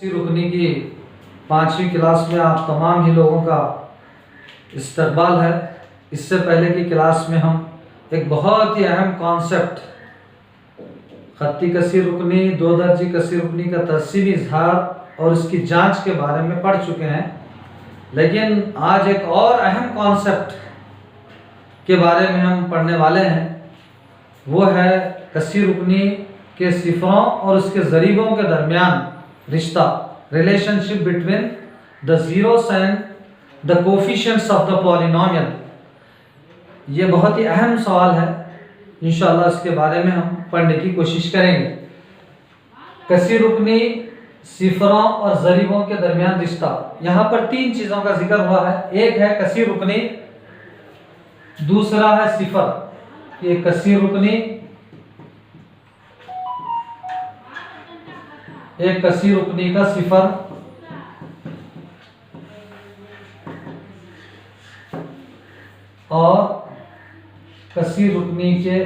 रुकनी की 5वीं क्लास में आप तमाम ही लोगों का इस्तकबाल है। इससे पहले की क्लास में हम एक बहुत ही अहम कॉन्सेप्ट खत्ती कसीर रुकनी, दो दर्जी कसीर रुकनी का तरसीबी इजहार और इसकी जांच के बारे में पढ़ चुके हैं। लेकिन आज एक और अहम कॉन्सेप्ट के बारे में हम पढ़ने वाले हैं, वो है कसीर रुकनी के सिफरों और उसके ज़रीबों के दरमियान रिश्ता, relationship between the zeros and the coefficients of the polynomial. ये बहुत ही अहम सवाल है, इंशाअल्लाह इसके बारे में हम पढ़ने की कोशिश करेंगे। कसीर रुकनी, सिफरों और ज़रीबों के दरमियान रिश्ता। यहाँ पर 3 चीज़ों का जिक्र हुआ है। एक है कसीर रुकनी, दूसरा है सिफर। ये कसीर रुकनी, एक कसीर रुकनी का सिफर और कसीर रुकनी के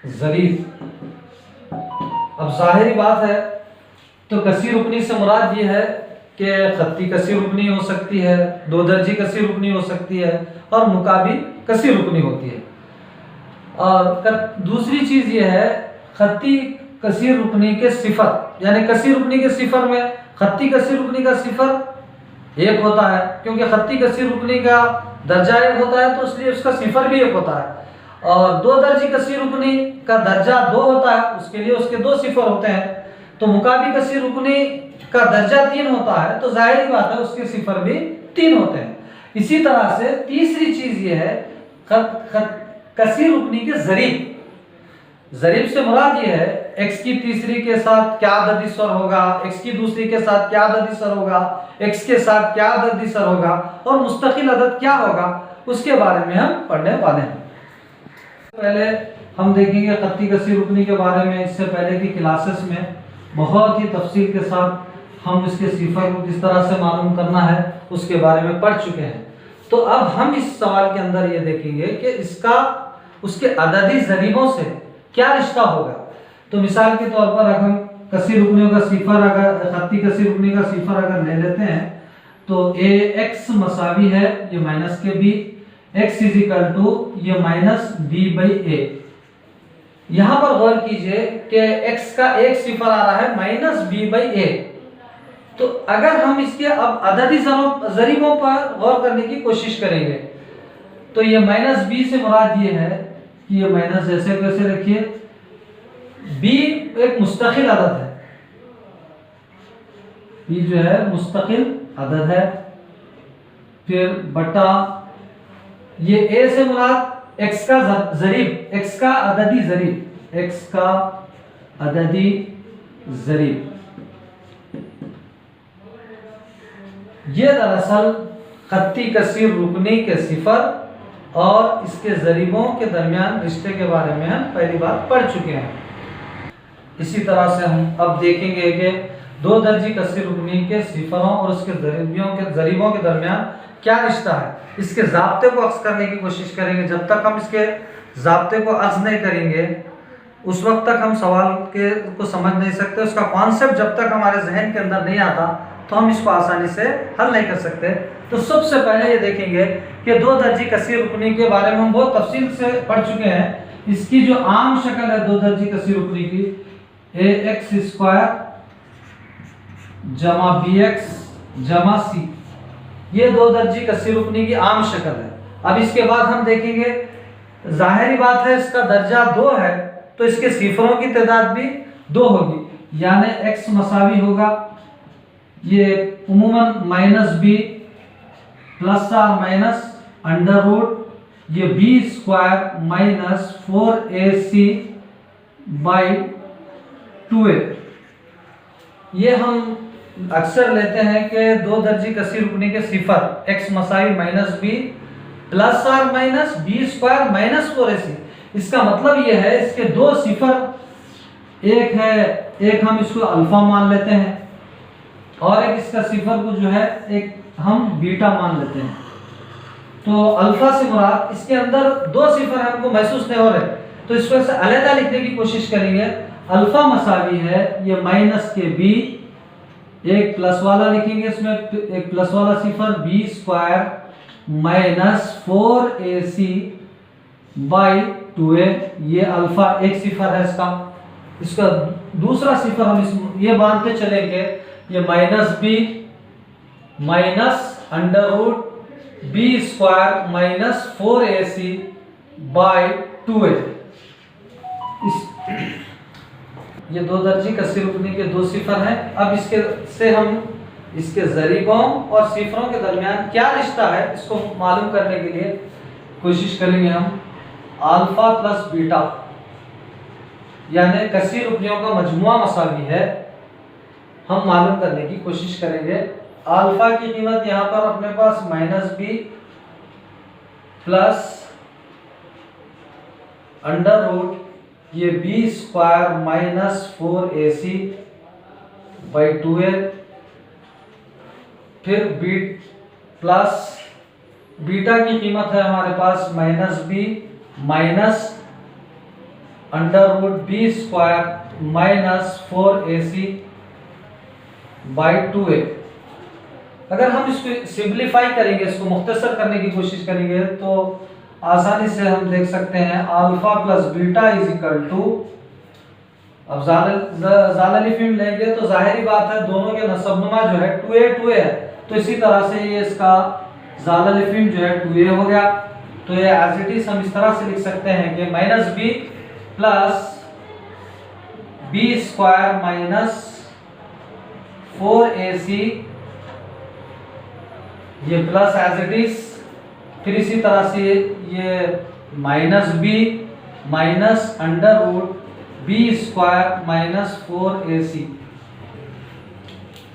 ज़रीब। अब जाहिरी बात है, तो कसीर रुकनी से मुराद ये है कि खत्ती कसीर रुकनी हो सकती है, दो दर्जी कसीर रुकनी हो सकती है और मुकाबी कसीर रुकनी होती है। और दूसरी चीज़ ये है खत्ती कसीर रुकनी के सिफर, यानी कसीर रुकनी के सिफर में खत्ती कसीर रुकनी का सिफर एक होता है, क्योंकि खत्ती कसीर रुकनी का दर्जा एक होता है तो इसलिए उसका सिफर भी एक होता है। और दो दर्जी कसीर रुकनी का दर्जा 2 होता है, उसके लिए उसके 2 सिफर होते हैं। तो मुकाबी कसीर रुकनी का दर्जा 3 होता है, तो जाहिर बात है उसके सिफर भी 3 होते हैं। इसी तरह से तीसरी चीज़ ये है कसीर रुकनी के ज़रीब। ज़रीब से मुराद ये है x की तीसरी के साथ क्या अददी स्वर होगा, x की दूसरी के साथ क्या अददी स्वर होगा, x के साथ क्या अददी स्वर होगा और मुस्तकिल अदद क्या होगा, उसके बारे में हम पढ़ने वाले हैं। पहले हम देखेंगे खत्ती कसीर रुकनी के बारे में। इससे पहले की क्लासेस में बहुत ही तफसील के साथ हम इसके सिफर को किस तरह से मालूम करना है उसके बारे में पढ़ चुके हैं। तो अब हम इस सवाल के अंदर ये देखेंगे कि इसका उसके अददी ज़रीबों से क्या रिश्ता होगा। तो मिसाल के तौर पर अगर हम कसीर रुकनियों का सिफर, अगर खत्ती कसीर रुकनी का सिफर अगर ले लेते हैं तो ए एक्स मसावी है ये माइनस के b, x is equal to ये माइनस बी बाई ए। यहां पर गौर कीजिए कि x का एक सिफर आ रहा है माइनस बी बाई ए। तो अगर हम इसके अब अददी ज़रीबों पर गौर करने की कोशिश करेंगे तो ये माइनस बी से मुराद ये है कि ये माइनस जैसे कैसे रखिए, बी एक मुस्तकिल अदद है, बी जो है मुस्तकिल अदद है। फिर बटा ये ए से मुराद x का ज़रीब, x का अददी ज़रीब, x का अददी ज़रीब। ये दरअसल खत्ती कसीर रुकनी के सिफर और इसके ज़रीबों के दरमियान रिश्ते के बारे में हम पहली बार पढ़ चुके हैं। इसी तरह से हम अब देखेंगे कि दो दर्जी कसीर रुकनी के सिफरों और उसके ज़रीबों के दरमियान क्या रिश्ता है। इसके ज़ाब्ते को अक्स करने की कोशिश करेंगे। जब तक हम इसके ज़ाब्ते को अक्स नहीं करेंगे उस वक्त तक हम सवाल को समझ नहीं सकते। उसका कॉन्सेप्ट जब तक हमारे जहन के अंदर नहीं आता तो हम इसको आसानी से हल नहीं कर सकते। तो सबसे पहले ये देखेंगे कि दो दर्जी कसीर रुकनी के बारे में हम बहुत तफसील से पढ़ चुके हैं। इसकी जो आम शक्ल है दो दर्जी कसीर रुकनी की, ए एक्स स्क्वायर जमा बी एक्स जमा सी, ये दो दर्जी कसीर रुकनी की आम शक्ल है। अब इसके बाद हम देखेंगे, जाहिरी बात है इसका दर्जा 2 है तो इसके सिफरों की तादाद भी 2 होगी, यानी x मसावी होगा ये उमूमन minus b plus or minus under root ये b square minus 4ac by 2a। ये हम अक्सर लेते हैं कि दो दर्जी कसीर रुकनी के सिफर x मसावी minus b plus or minus b square minus 4ac। इसका मतलब ये है इसके 2 सिफर, एक है, एक हम इसको अल्फा मान लेते हैं और एक इसका सिफर को जो है एक हम बीटा मान लेते हैं। तो अल्फा से मुराद इसके अंदर 2 सिफर हमको महसूस नहीं हो रहे, तो इस वजह से अलग लिखने की कोशिश करेंगे। अल्फा मसावी है ये माइनस के बी, एक प्लस वाला लिखेंगे, इसमें एक प्लस वाला सिफर b square minus 4ac by 2a, ये अल्फा एक सिफर है इसका। इसका दूसरा सिफर हम ये मानते चलेंगे, ये minus b minus under root b square minus 4ac by 2a। ये दो दर्जी कसीर रुकनी के दो सिफर हैं। अब इसके से हम इसके ज़रीबों और सिफरों के दरमियान क्या रिश्ता है इसको मालूम करने के लिए कोशिश करेंगे हम। अल्फा प्लस बीटा यानी कसीर रुकनियों का मजमुआ मसावी है, हम मालूम करने की कोशिश करेंगे। अल्फा की कीमत यहाँ पर अपने पास minus b plus under root ये b square minus 4ac by 2a, फिर बी प्लस बीटा की कीमत है हमारे पास minus b minus under root b square minus 4ac by 2a। अगर हम इसको सिंप्लीफाई करेंगे, इसको मुख्तसर करने की कोशिश करेंगे, तो आसानी से हम देख सकते हैं alpha plus beta is equal to, अब ज़ाललिफिम लेंगे तो जाहिरी बात है दोनों के नसबनुमा जो है 2a है, तो इसी तरह से ये इसका ज़ाललिफिम जो है 2a हो गया। तो ये एज इट इज हम इस तरह से लिख सकते हैं कि minus b plus b square minus 4ac, ये प्लस एज इट इज, फिर इसी तरह से ये minus b minus under root b square minus 4ac।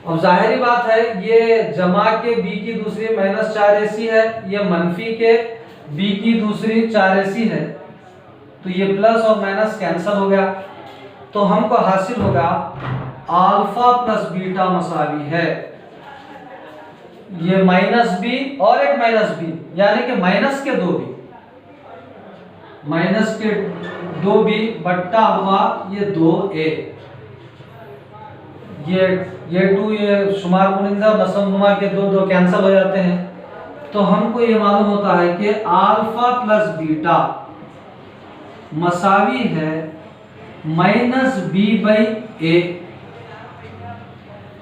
अब जाहिरी बात है ये जमा के b की दूसरी माइनस 4ac है, ये मनफी के b की दूसरी 4ac है, तो ये प्लस और माइनस कैंसिल हो गया। तो हमको हासिल होगा अल्फा प्लस बीटा मसावी है ये माइनस बी और एक माइनस बी, यानी कि माइनस के 2b, माइनस के 2b बट्टा हुआ ये 2a, ये 2 ये शुमार कुनिंदा और नसबनुमा के दो कैंसिल हो जाते हैं। तो हमको ये मालूम होता है कि अल्फा प्लस बीटा मसावी है माइनस बी बाई ए।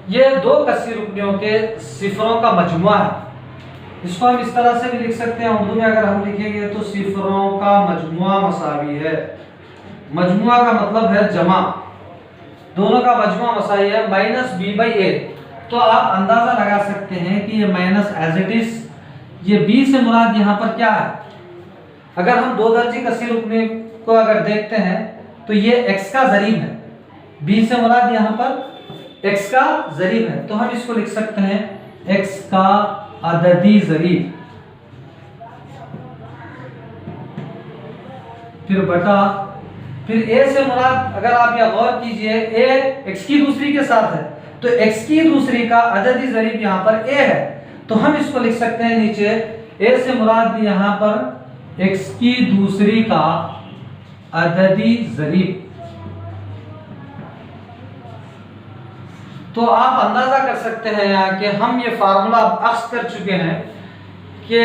ये दो कसीर रुकनियों के सिफरों का मजमुआ है। इसको हम इस तरह से भी लिख सकते हैं, उर्दू में अगर हम लिखेंगे तो सिफरों का मजमुआ मसावी है। मजमुआ का मतलब है जमा, दोनों का मजमुआ मसावी है माइनस बी बाई ए। तो आप अंदाजा लगा सकते हैं कि ये माइनस एज इट इज, ये बी से मुराद यहाँ पर क्या है। अगर हम दो दर्जी कसीर रुकने को अगर देखते हैं तो ये x का ज़रीब है, b से मुराद यहाँ पर x का ज़रीब है, तो हम इसको लिख सकते हैं x का अददी ज़रीब, फिर बटा, फिर a से मुराद अगर आप यह गौर कीजिए a x की दूसरी के साथ है, तो x की दूसरी का अददी ज़रीब यहाँ पर a है, तो हम इसको लिख सकते हैं नीचे a से मुराद यहाँ पर x की दूसरी का अददी ज़रीब। तो आप अंदाजा कर सकते हैं यहाँ कि हम ये फार्मूला अक्स कर चुके हैं कि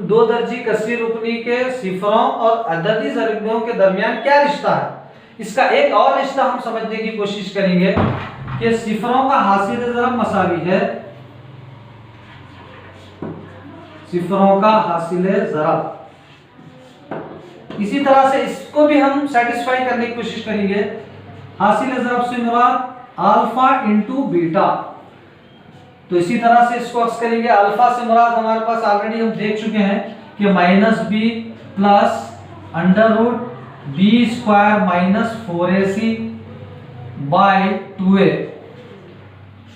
दो दर्जी कसीर रुकनी के सिफरों और अददी ज़रीबों के दरमियान क्या रिश्ता है। इसका एक और रिश्ता हम समझने की कोशिश करेंगे कि सिफरों का हासिल ज़रब मसावी है, सिफरों का हासिल ज़रब। इसी तरह से इसको भी हम सेटिस्फाई करने की कोशिश करेंगे। हासिल ज़रब से मुराद अल्फा इंटू बीटा, तो इसी तरह से इसको अक्स करेंगे। अल्फा से मुराद हमारे पास ऑलरेडी हम देख चुके हैं कि minus b plus under root b square minus 4ac by 2a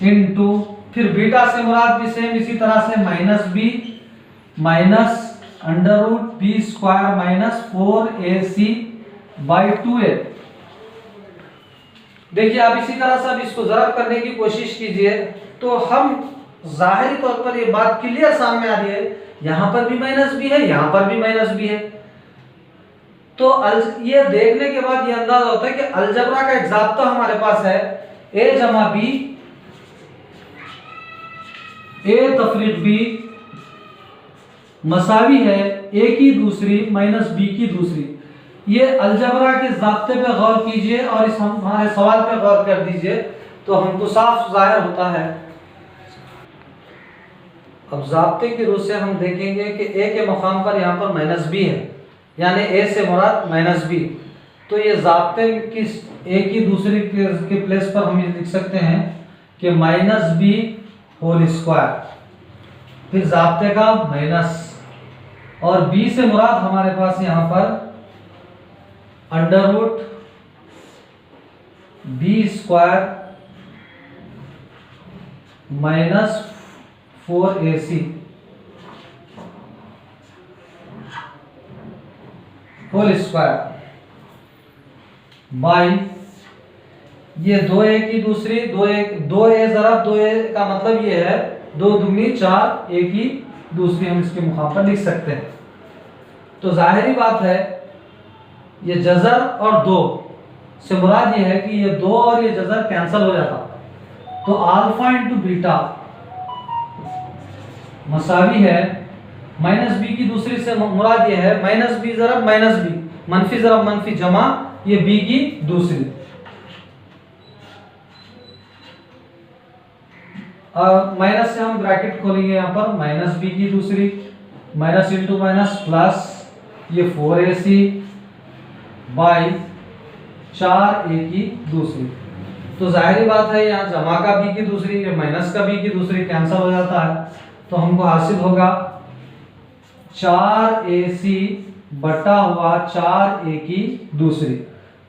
into, फिर बीटा से मुराद भी सेम इसी तरह से minus b minus under root b square minus 4ac by 2a। देखिए आप इसी तरह से अब इसको ज़रब करने की कोशिश कीजिए तो हम जाहिरी तौर पर ये बात क्लियर सामने आ रही है, यहाँ पर भी माइनस बी है, यहाँ पर भी माइनस बी है। तो ये देखने के बाद ये अंदाजा होता है कि अलजबरा का एक ज़ाब्ता हमारे पास है ए जमा बी, ए तफरीक बी मसावी है ए की दूसरी माइनस बी की दूसरी। ये अलजबरा के ज़ाब्ते पे गौर कीजिए और इस हमारे सवाल पे गौर कर दीजिए तो हमको साफ जाहिर होता है। अब ज़ाब्ते की रूह से हम देखेंगे कि ए के मकाम पर यहाँ पर माइनस बी है, यानी ए से मुराद माइनस बी। तो ये ज़ाब्ते की ए की दूसरी के प्लेस पर हम ये लिख सकते हैं कि माइनस बी होल स्क्वायर, फिर ज़ाब्ते का माइनस, और बी से मुराद हमारे पास यहाँ पर under root b square minus 4ac whole square by ये 2a की दूसरी, 2a ज़रा 2a का मतलब ये है 2 दूनी 4 a की दूसरी, हम इसके मुकाम पर लिख सकते हैं। तो जाहिरी बात है ये जज़र और 2 से मुराद ये है कि ये 2 और ये जज़र कैंसिल हो जाता, तो अल्फा इंटू बीटा मसावी है माइनस बी की दूसरी से मुराद ये है माइनस बी ज़रब माइनस बी, मनफी ज़रब मनफी जमा ये बी की दूसरी। माइनस से हम ब्रैकेट खोलेंगे यहाँ पर माइनस बी की दूसरी माइनस इंटू माइनस प्लस ये 4ac बाई 4a की दूसरी। तो जाहिर बात है यहाँ जमा का बी की दूसरी, ये माइनस का बी की दूसरी कैंसिल हो जाता है, तो हमको हासिल होगा 4ac बटा हुआ 4a की दूसरी।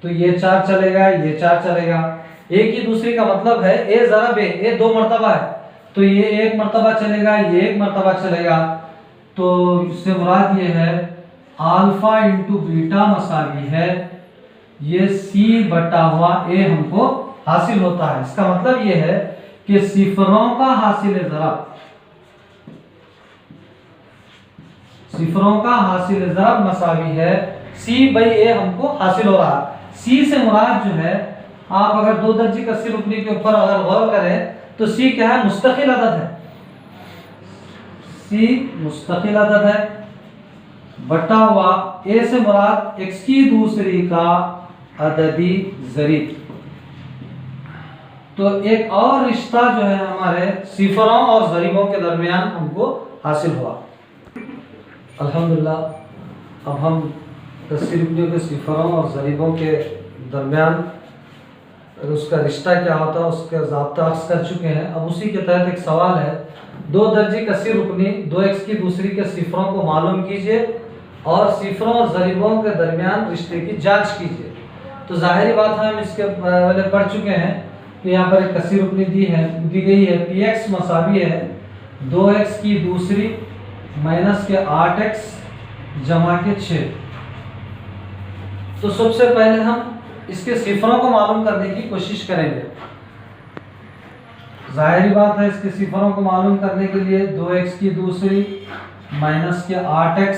तो ये 4 चलेगा, ये 4 चलेगा, a की दूसरी का मतलब है a ज़रब a 2 मरतबा है, तो ये 1 मरतबा चलेगा, ये 1 मरतबा चलेगा। तो इससे मुराद ये है अल्फा इंटू बीटा मसावी है ये c बटा हुआ a हमको हासिल होता है। इसका मतलब ये है कि सिफरों का हासिल ज़रब, सिफरों का हासिल ज़रब मसावी है c बाई a हमको हासिल हो रहा है। c से मुराद जो है, आप अगर 2 दर्जी कस्सी रुकनी के ऊपर अगर गौर करें तो c क्या है, मुस्तकिल अदद है, c मुस्तकिल अदद है बटा हुआ a से मुराद x की दूसरी का अददी ज़रीब। तो एक और रिश्ता जो है हमारे सिफरों और ज़रीबों के दरमियान हमको हासिल हुआ। अल्हम्दुलिल्लाह अब हम कस्सी रुकनियों के सिफरों और ज़रीबों के दरमियान उसका रिश्ता क्या होता है उसका ज़ाब्ता अक्स कर चुके हैं। अब उसी के तहत एक सवाल है, 2 दर्जी कस्सी रुकनी 2x की दूसरी के सिफरों को मालूम कीजिए और सिफरों और ज़रीबों के दरमियान रिश्ते की जांच कीजिए। तो जाहिर बात है हम इसके पहले पढ़ चुके हैं कि यहाँ पर एक कस्सी रुकनी दी गई है px मसावी है 2x की दूसरी माइनस के 8x जमा के 6। तो सबसे पहले हम इसके सिफरों को मालूम करने की कोशिश करेंगे। जाहिर बात है इसके सिफरों को मालूम करने के लिए 2x की दूसरी माइनस के 8x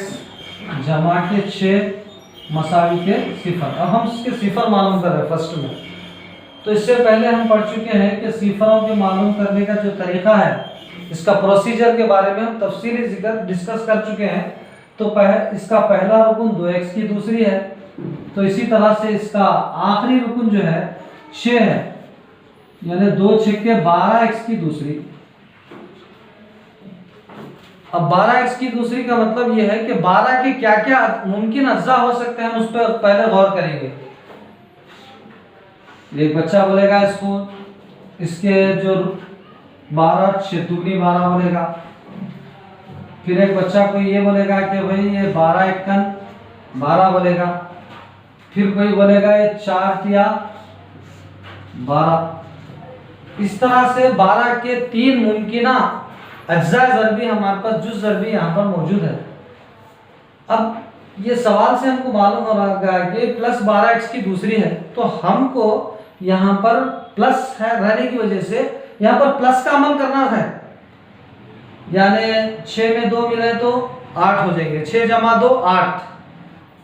जमा के 6 मसावी के सिफर। अब हम इसके सिफर मालूम कर रहे हैं फर्स्ट में। तो इससे पहले हम पढ़ चुके हैं कि सिफरों के मालूम करने का जो तरीका है, इसका प्रोसीजर के बारे में हम तफसीली जिक्र डिस्कस कर चुके हैं। तो इसका पहला रुकन 2x की दूसरी है, तो इसी तरह से इसका आखिरी रुकन जो है 6 है, यानी 2 6 12x की दूसरी। अब 12x की दूसरी का मतलब यह है कि 12 के क्या क्या मुमकिन अज्जा हो सकते हैं, हम उस पर पहले गौर करेंगे। एक बच्चा बोलेगा इसके जो 12 6 दूनी 12 बोलेगा। फिर एक बच्चा कोई ये बोलेगा कि भाई ये 12 एकन 12 बोलेगा। फिर कोई बोलेगा ये 4 तिया 12। इस तरह से 12 के 3 मुमकिना अज्जा ज़रबी हमारे पास जुज़ ज़रबी यहाँ पर मौजूद है। अब ये सवाल से हमको मालूम हो रहा है कि प्लस 12x की दूसरी है, तो हमको यहाँ पर प्लस है रहने की वजह से यहाँ पर प्लस का अमल करना है, यानी 6 में 2 मिले तो 8 हो जाएंगे, 6 जमा 2 8।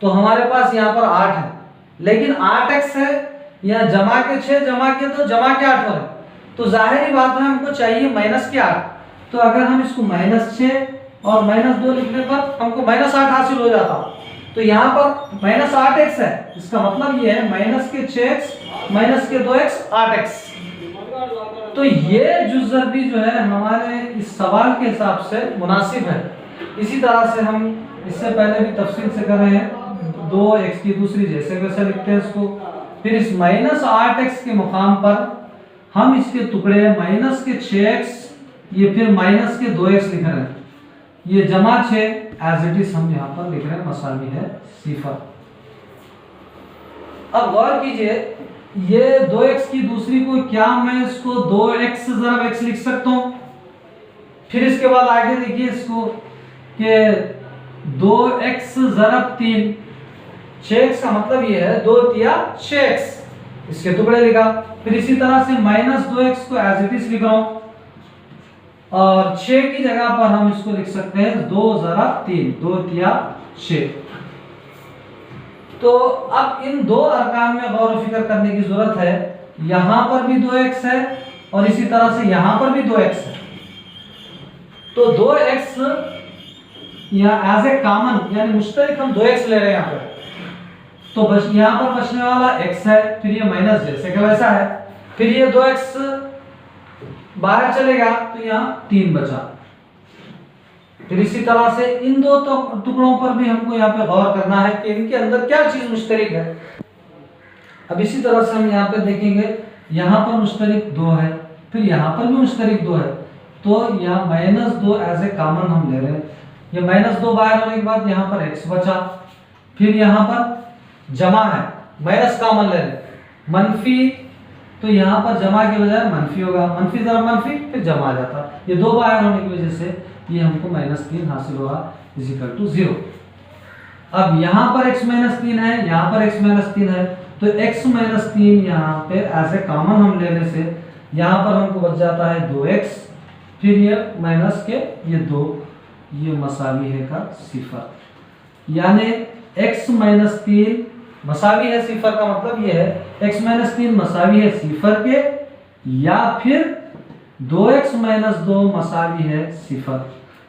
तो हमारे पास यहाँ पर 8 है, लेकिन 8x है या जमा के 6 जमा के 2 जमा के 8 हो रहा है, तो जाहिर बात है हमको चाहिए माइनस के 8। तो अगर हम इसको -6 और -2 लिखने पर हमको -8 हासिल हो जाता। तो यहाँ पर -8x है, इसका मतलब ये है माइनस के 6x माइनस के 2x 8x। तो ये जुज़रबी जो है हमारे इस सवाल के हिसाब से मुनासिब है। इसी तरह से हम इससे पहले भी तफसील से कर रहे हैं, 2x की दूसरी जैसे वैसे लिखते हैं इसको। फिर इस -8x के मुकाम पर हम इसके टुकड़े माइनस के 6x ये फिर माइनस के 2x लिख रहे हैं, ये जमा 6 एज इट इज हम यहाँ पर लिख रहे हैं, मसावी है 0। अब गौर कीजिए, ये 2x की दूसरी को क्या मैं इसको 2x ज़रब x लिख सकता हूँ। फिर इसके बाद आगे देखिए इसको कि 2x ज़रब 3, 6x का मतलब ये है 2 तिया 6x, इसके टुकड़े लिखा। फिर इसी तरह से -2x को एज इट इज लिख रहा हूँ, और 6 की जगह पर हम इसको लिख सकते हैं 2 ज़रब 3, 2 तिया 6। तो अब इन दो अरकान में गौर व फिक्र करने की जरूरत है। यहां पर भी 2x है और इसी तरह से यहां पर भी 2x है। तो 2x या एज ए कॉमन यानी मुश्तरक हम 2x ले रहे हैं यहाँ पर, तो बस यहाँ पर बचने वाला x है, फिर ये माइनस जैसे का वैसा है, फिर ये 2x बाहर चलेगा तो यहाँ 3 बचा। फिर इसी तरह से इन दो टुकड़ों पर भी हमको यहाँ पे गौर करना है कि इनके अंदर क्या चीज मुश्तरक है। अब इसी तरह से हम यहाँ पे देखेंगे, यहाँ पर मुश्तरक 2 है, फिर यहाँ पर भी मुश्तरक 2 है, तो यहाँ -2 एज ए कॉमन हम ले रहे हैं। ये -2 बाहर होने के बाद यहाँ पर x बचा, फिर यहाँ पर जमा है, माइनस कॉमन ले रहे हैं, मनफी, तो यहाँ पर जमा के बजाय मनफी होगा, मनफी जरा मनफी फिर जमा आ जाता। ये 2 बाहर होने की वजह से ये हमको -3 हासिल हुआ = 0। अब यहाँ पर x -3 है, यहाँ पर x -3 है, तो x -3 यहाँ पे एज ए कॉमन हम लेने से यहाँ पर हमको बच जाता है 2x, फिर ये माइनस के ये 2, ये मसावी है का 0, यानी x -3 मसावी है 0 का मतलब ये है x -3 मसावी है 0 के, या फिर 2x - 2 मसावी है 0।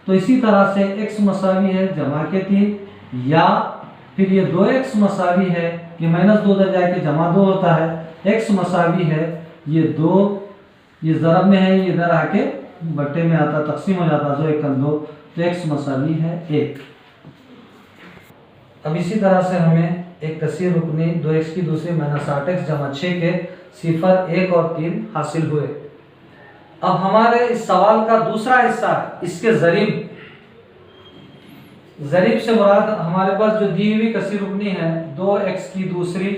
तो इसी तरह से x मसावी है जमा के 3, या फिर ये 2x मसावी है, ये -2 इधर जाके जमा 2 होता है, x मसावी है ये 2, ये ज़रब में है, ये इधर आके बट्टे में आता, तकसीम हो जाता 2 1 2, तो x मसावी है 1। अब इसी तरह से हमें एक कसीर रुकनी 2x की दूसरी -8x जमा 6 के 0 1 और 3 हासिल हुए। अब हमारे इस सवाल का दूसरा हिस्सा इसके ज़रीब। ज़रीब से मुराद हमारे पास जो दी हुई कसीर रुकनी है 2x की दूसरी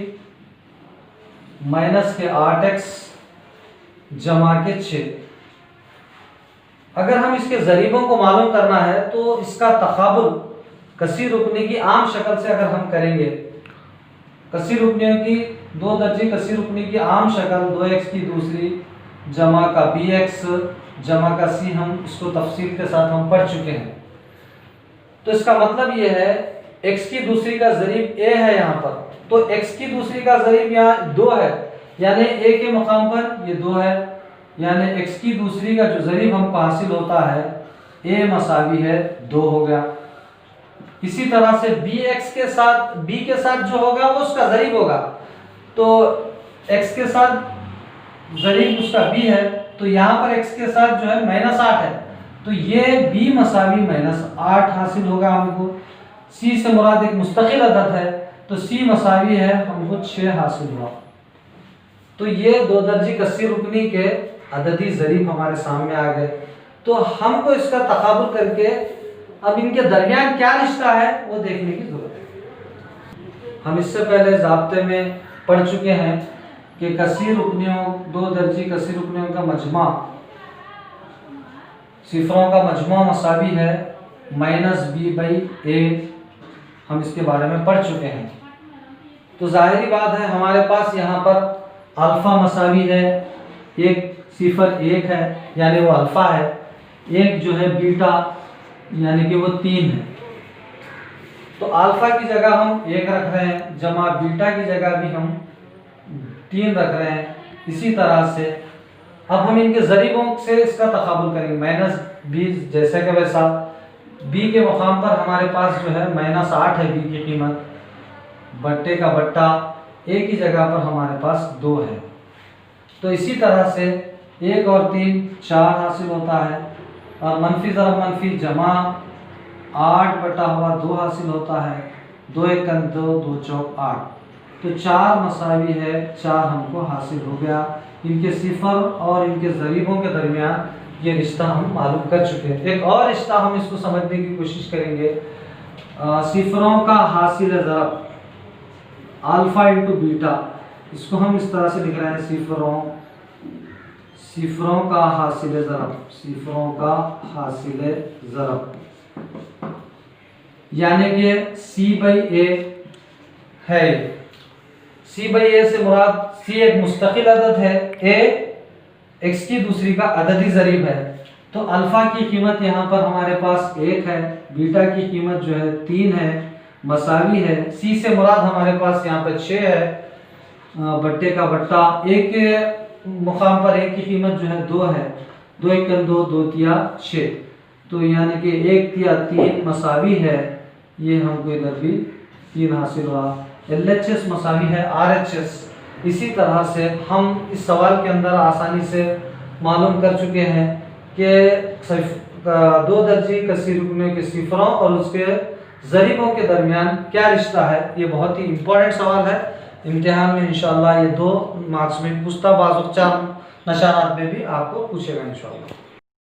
माइनस के 8x जमा के 6। अगर हम इसके ज़रीबों को मालूम करना है तो इसका तकाबुल कसीर रुकनी की आम शक्ल से अगर हम करेंगे, कसीर रुकनियों की 2 दर्जे कसीर रुकनी की आम शक्ल 2x की दूसरी जमा का bx जमा का c, हम इसको तफसील के साथ हम पढ़ चुके हैं। तो इसका मतलब ये है x की दूसरी का ज़रीब a है यहाँ पर, तो x की दूसरी का ज़रीब यहाँ 2 है, यानी a के मकाम पर ये 2 है, यानी x की दूसरी का जो ज़रीब हमको हासिल होता है a मसावी है 2 हो गया। इसी तरह से bx के साथ b के साथ जो होगा वो उसका ज़रीब होगा, तो x के साथ ज़रीब उसका b है, तो यहाँ पर x के साथ जो है -8 है, तो ये b मसावी -8 हासिल होगा हमको। c से मुराद एक मुस्तकिल अदद है, तो c मसावी है हमको 6 हासिल हुआ। तो ये 2 दर्जी कसीर रुकनी के अददी ज़रीब हमारे सामने आ गए। तो हमको इसका तकाबुल करके अब इनके दरमियान क्या रिश्ता है वो देखने की जरूरत है। हम इससे पहले ज़ाब्ते में पढ़ चुके हैं कि कसीर रुकनियों 2 दर्जी कसीर रुकनियों का मजमा, सिफरों का मजमा मसावी है -b/a। हम इसके बारे में पढ़ चुके हैं। तो जाहिरी बात है हमारे पास यहाँ पर अल्फ़ा मसावी है, एक सिफर 1 है यानी वो अल्फ़ा है, एक जो है बीटा यानी कि वो 3 है। तो अल्फा की जगह हम 1 रख रहे हैं, जमा बीटा की जगह भी हम 3 रख रहे हैं। इसी तरह से अब हम इनके ज़रीबों से इसका तकाबुल करेंगे, -20 जैसे कि वैसा। b के मुकाम पर हमारे पास जो है -8 है b की कीमत, बट्टे का बट्टा a की जगह पर हमारे पास 2 है। तो इसी तरह से 1 और 3 4 हासिल होता है, और मनफी ज़रब मनफी जमा 8/2 हासिल होता है। 2 1 2, 2 चौक 8, तो 4 मसावी है, 4 हमको हासिल हो गया। इनके सिफर और इनके ज़रीबों के दरमियान ये रिश्ता हम मालूम कर चुके हैं। एक और रिश्ता हम इसको समझने की कोशिश करेंगे। सिफरों का हासिल ज़रब अल्फ़ा इंटू बीटा, इसको हम इस तरह से लिख रहे हैं, सिफरों का हासिल ज़रब, सिफरों का हासिल ज़रब, यानी कि c/a है। c/a से मुराद c एक मुस्तकिल अदद है, a x की दूसरी का अददी ज़रीब है। तो अल्फ़ा की कीमत यहाँ पर हमारे पास 1 है, बीटा की कीमत जो है 3 है, मसावी है। c से मुराद हमारे पास यहाँ पर 6 है, बट्टे का बट्टा, एक के मुकाम पर एक की कीमत जो है 2 है। 2 1 2, 2 तिया 6, तो यानी कि 1 तिया 3 मसावी है। ये हमको इधर भी 3 हासिल हुआ। LHS मसावी है RHS। इसी तरह से हम इस सवाल के अंदर आसानी से मालूम कर चुके हैं कि 2 दर्जी कसीर रुकने के सिफरों और उसके ज़रीबों के दरमियान क्या रिश्ता है। ये बहुत ही इम्पोर्टेंट सवाल है, इम्तिहान में इंशाल्लाह ये 2 मार्क्स में पूछता, बाज़ 4 निशानात में भी आपको पूछेगा इंशाल्लाह।